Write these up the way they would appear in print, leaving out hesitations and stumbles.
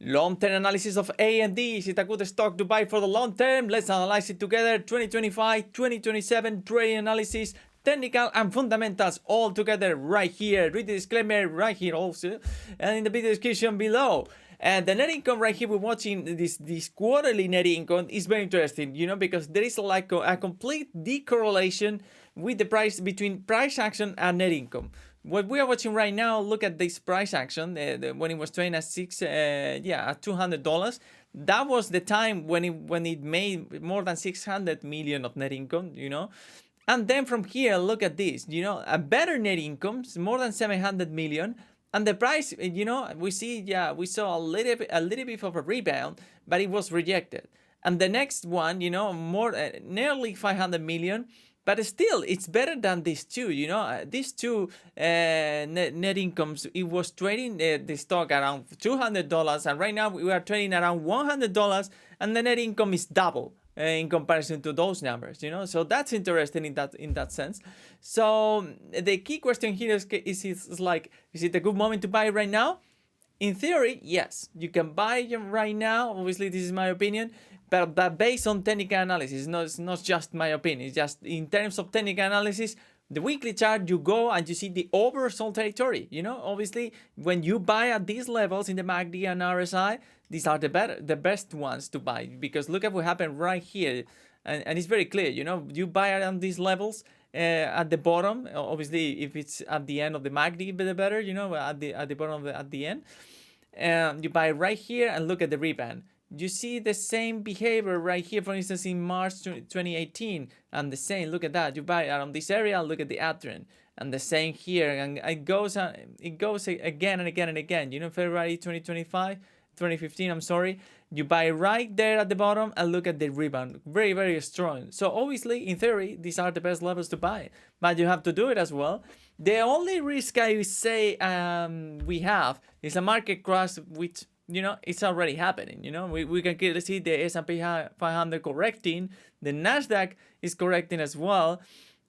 Long-term analysis of AMD. Is it a good stock to buy for the long term? Let's analyze it together. 2025, 2027 trading analysis, technical and fundamentals all together right here. Read the disclaimer right here also, and in the video description below. And the net income right here, we're watching this quarterly net income is very interesting, because there is like a complete decorrelation with the price between price action and net income. What we are watching right now, look at this price action when it was trading at at $200. That was the time when it made more than 600 million of net income, And then from here, look at this, a better net income, more than 700 million. And the price, we saw a little bit of a rebound, but it was rejected. And the next one, more nearly 500 million. But still, it's better than these two, these two net incomes. It was trading the stock around $200, and right now we are trading around $100, and the net income is double in comparison to those numbers, So that's interesting in that sense. So the key question here is it a good moment to buy right now? In theory, yes, you can buy them right now. Obviously, this is my opinion, but based on technical analysis, it's not just my opinion. It's just in terms of technical analysis, the weekly chart, you go and you see the oversold territory. Obviously, when you buy at these levels in the MACD and RSI, these are the best ones to buy, because look at what happened right here, and it's very clear. You buy around these levels. At the bottom, obviously, if it's at the end of the MACD, the better, at the bottom at the end. You buy right here and look at the rebound. You see the same behavior right here, for instance, in March 2018, and the same. Look at that. You buy around this area, look at the uptrend, and the same here, and it goes again and again and again. February 2015. I'm sorry. You buy right there at the bottom and look at the rebound. Very, very strong. So obviously, in theory, these are the best levels to buy, but you have to do it as well. The only risk I would say we have is a market crash, which it's already happening. We can clearly see the S&P 500 correcting, the Nasdaq is correcting as well.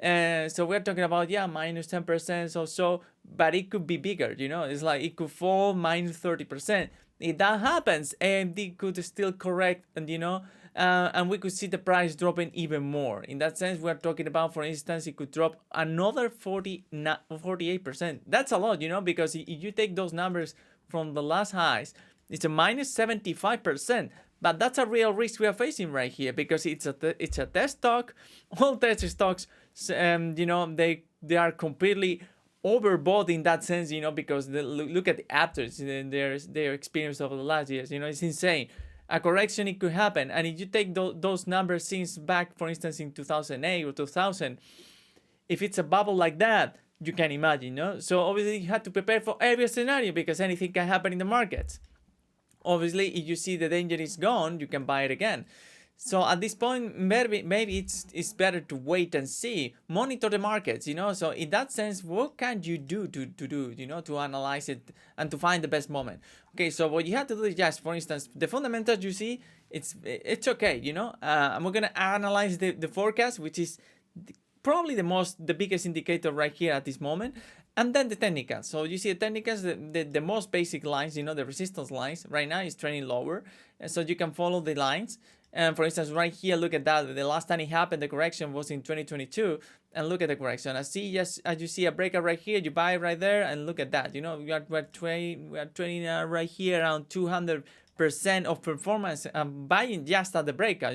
So we're talking about minus 10% or so, but it could be bigger. It's like it could fall minus 30%. If that happens, AMD could still correct, and we could see the price dropping even more. In that sense, we're talking about, for instance, it could drop another 48%. That's a lot, because if you take those numbers from the last highs, it's a minus 75%. But that's a real risk we are facing right here, because it's a test stock. All test stocks, they are completely overbought in that sense, because look at the afters, their experience over the last years, it's insane. A correction, it could happen, and if you take those numbers since back, for instance, in 2008 or 2000, if it's a bubble like that, you can imagine, So obviously you have to prepare for every scenario, because anything can happen in the markets. Obviously, if you see the danger is gone, you can buy it again. So at this point, maybe it's better to wait and see, monitor the markets, So in that sense, what can you do to analyze it and to find the best moment? Okay, so what you have to do is just, for instance, the fundamentals you see, it's okay, and we're gonna analyze the forecast, which is probably the biggest indicator right here at this moment. And then the technicals. So you see the technicals, the most basic lines, the resistance lines right now is trending lower, and so you can follow the lines. And for instance, right here, look at that. The last time it happened, the correction was in 2022. And look at the correction. As you see a breakout right here, you buy right there, and look at that. We're trading right here around 200% of performance. Buying just at the breakout,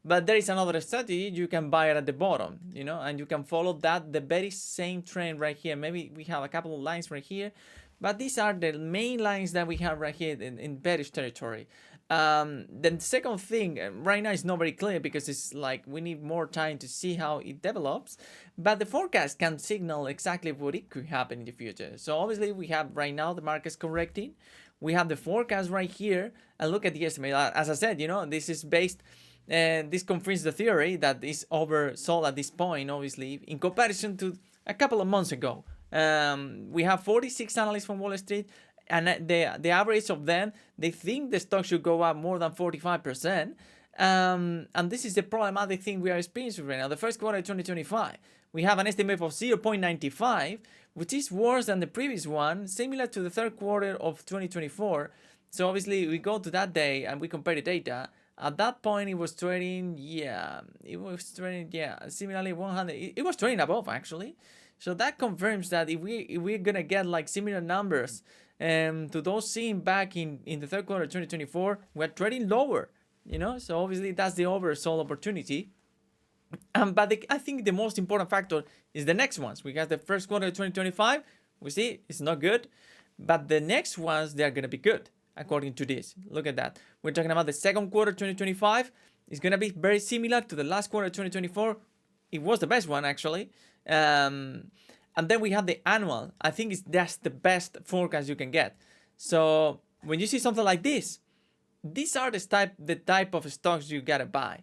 But there is another strategy. You can buy it at the bottom, and you can follow the very same trend right here. Maybe we have a couple of lines right here, but these are the main lines that we have right here in bearish territory. The second thing right now is not very clear, because it's like we need more time to see how it develops, but the forecast can signal exactly what it could happen in the future. So obviously we have right now the market's correcting. We have the forecast right here, and look at the estimate. As I said, this is based, this confirms the theory that is oversold at this point, obviously, in comparison to a couple of months ago. We have 46 analysts from Wall Street, and the average of them, they think the stock should go up more than 45%. And this is the problematic thing we are experiencing right now. The first quarter of 2025, we have an estimate of 0.95, which is worse than the previous one, similar to the third quarter of 2024. So obviously we go to that day and we compare the data. At that point, it was trading, similarly 100. It was trading above actually. So that confirms that if we're gonna get like similar numbers to those seen back in the third quarter of 2024, we're trading lower. So obviously that's the oversold opportunity. But I think the most important factor is the next ones. We got the first quarter of 2025. We see it's not good, but the next ones, they are gonna be good according to this. Look at that. We're talking about the second quarter 2025. It's gonna be very similar to the last quarter 2024. It was the best one actually. And then we have the annual. I think that's the best forecast you can get. So when you see something like this, these are the type of stocks you gotta buy.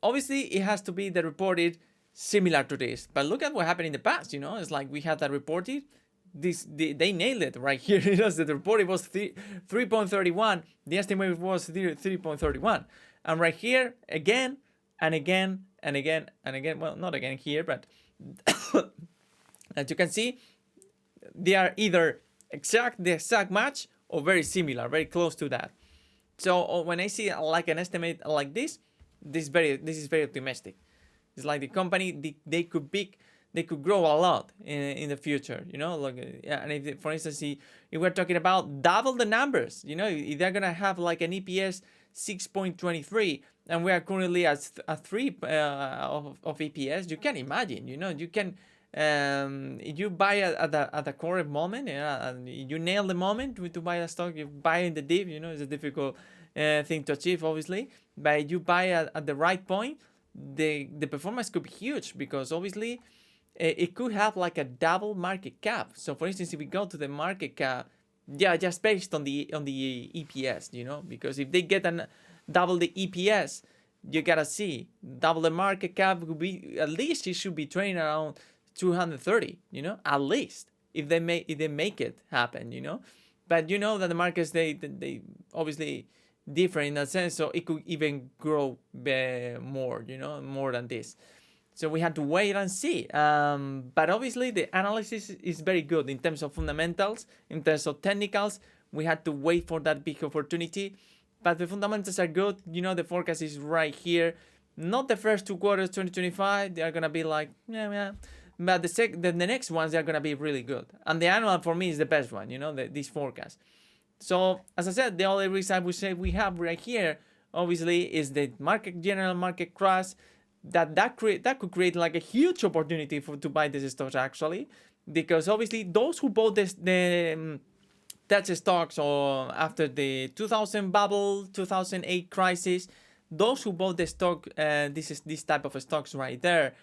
Obviously, it has to be the reported similar to this. But look at what happened in the past. It's like we had that reported. They nailed it right here. The reported was 3.31. The estimate was 3.31. And right here, again and again and again and again. Well, not again here, but as you can see, they are either the exact match or very similar, very close to that. So when I see like an estimate like this is very optimistic. It's like the company they could grow a lot in the future. And if for instance if we're talking about double the numbers, if they're gonna have like an EPS 6.23 and we are currently at 3 of EPS, you can imagine. You can. You buy at the correct moment, and you nail the moment to buy a stock. You buy in the dip, it's a difficult thing to achieve, obviously. But you buy at the right point, the performance could be huge because obviously it could have like a double market cap. So for instance, if we go to the market cap, just based on the EPS, because if they get double the EPS, you gotta see double the market cap would be at least it should be trading around 230, at least if they make it happen, but that the markets they obviously different in that sense, so it could even grow more, more than this. So we have to wait and see. But obviously the analysis is very good in terms of fundamentals, in terms of technicals. We had to wait for that big opportunity, but the fundamentals are good. The forecast is right here. Not the first 2 quarters 2025. They are gonna be like yeah. But the next ones, they're going to be really good. And the annual, for me, is the best one, this forecast. So, as I said, the only reason I would say we have right here, obviously, is the general market crash. That could create like a huge opportunity to buy these stocks, actually. Because, obviously, those who bought the tech stocks or after the 2000 bubble, 2008 crisis, those who bought the stock, this type of stocks right there,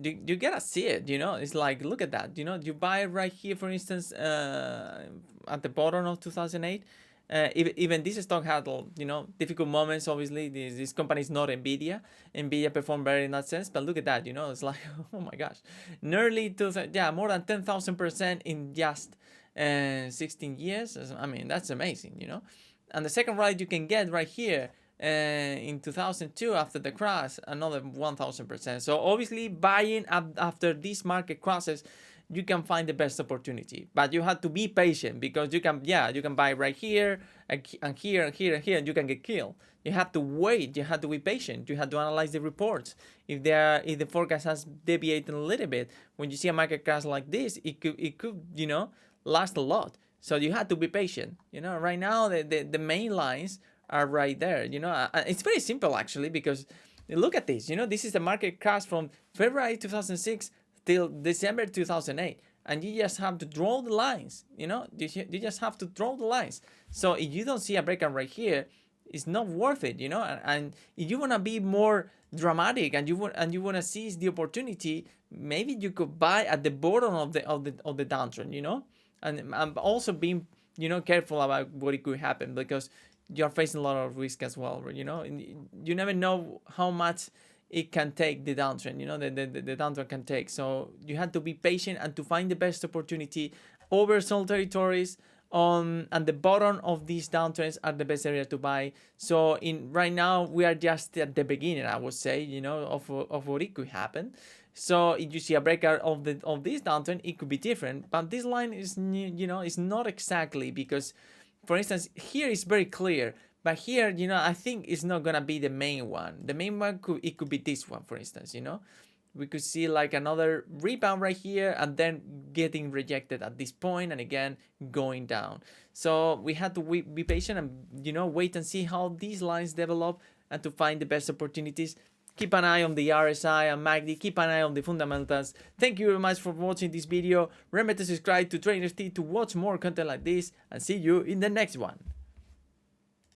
you gotta see it. It's like, look at that. You buy it right here, for instance, at the bottom of 2008. Even this stock had difficult moments. Obviously, this company is not nvda. Nvidia performed better in that sense, but look at that. It's like, oh my gosh, nearly more than 10,000% in just 16 years. I mean, that's amazing. And the second ride you can get right here in 2002 after the crash, another 1000%. So obviously buying after these market crashes, you can find the best opportunity, but you have to be patient because you can buy right here and here and here and here, and you can get killed. You have to wait. You have to be patient. You have to analyze the reports. If the forecast has deviated a little bit, when you see a market crash like this, it could last a lot. So you have to be patient. Right now the main lines are right there. It's very simple actually, because look at this. This is the market crash from February 2006 till December 2008, and you just have to draw the lines. You just have to draw the lines. So if you don't see a breakout right here, it's not worth it. And if you want to be more dramatic and you want to seize the opportunity, maybe you could buy at the bottom of the downtrend. And also being careful about what it could happen, because you're facing a lot of risk as well. You never know how much it can take, the downtrend. The downtrend can take. So you have to be patient and to find the best opportunity. Oversold territories and the bottom of these downtrends are the best area to buy. So right now we are just at the beginning, I would say, of what it could happen. So if you see a breakout of this downtrend, it could be different. But this line is is not exactly, because for instance, here is very clear, but here, you know, I think it's not gonna be the main one. The main one could be this one, for instance, you know. We could see like another rebound right here and then getting rejected at this point and again going down. So we had to be patient and, you know, wait and see how these lines develop and to find the best opportunities. Keep an eye on the RSI and MACD. Keep an eye on the fundamentals. Thank you very much for watching this video. Remember to subscribe to TraderT to watch more content like this, and see you in the next one.